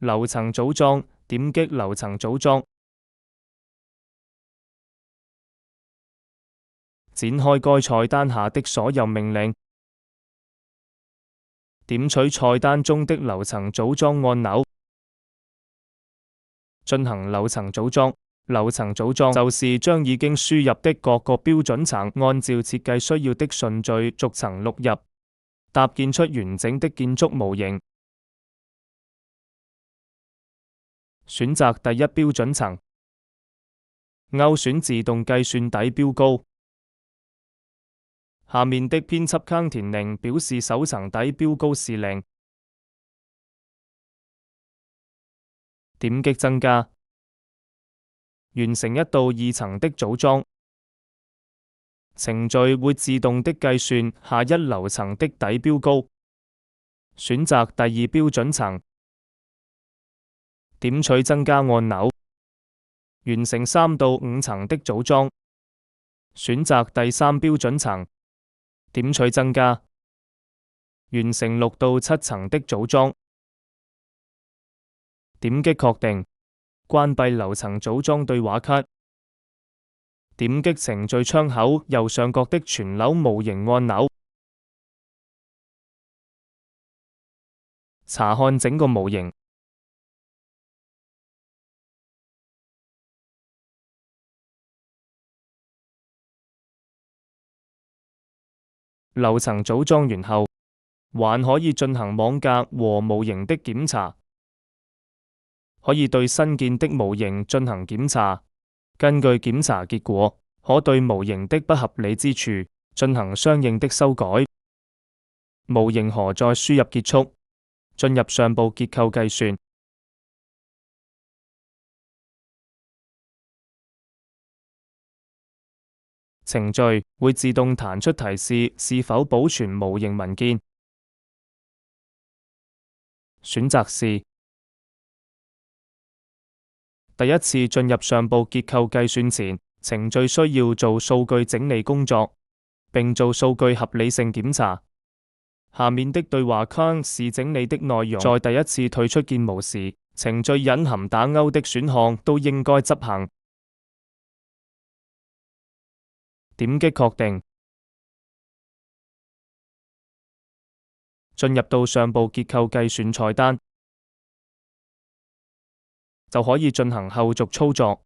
樓層組裝，點擊樓層組裝。展開該菜單下的所有命令。點取菜單中的樓層組裝按鈕。進行樓層組裝。樓層組裝就是將已經輸入的各個標準層按照設計需要的順序逐層錄入，搭建出完整的建築模型。選擇第一標準層。勾選自動計算底標高。下面的編輯坑填0表示首層底標高是0。點擊增加。完成1到2層的組裝。程序會自動的計算下一樓層的底標高。選擇第2標準層。點取增加按鈕。完成3到5層的組裝。選擇第3標準層。點取增加。完成6到7層的組裝。點擊確定。關閉樓層組裝對話卡。點擊程序窗口右上角的全樓模型按鈕。查看整個模型。樓層組裝完後，還可以進行網格和模型的檢查。可以對新建的模型進行檢查，根據檢查結果，可對模型的不合理之處進行相應的修改。模型荷載輸入結束，進入上部結構計算。程序會自動彈出提示是否保存模型文件。選擇是。第一次進入上部結構計算前，程序需要做數據整理工作，並做數據合理性檢查。下面的對話框是整理的內容，在第一次退出建模時，程序隱含打勾的選項都應該執行。點擊確定。進入到上部結構計算菜單，就可以進行後續操作。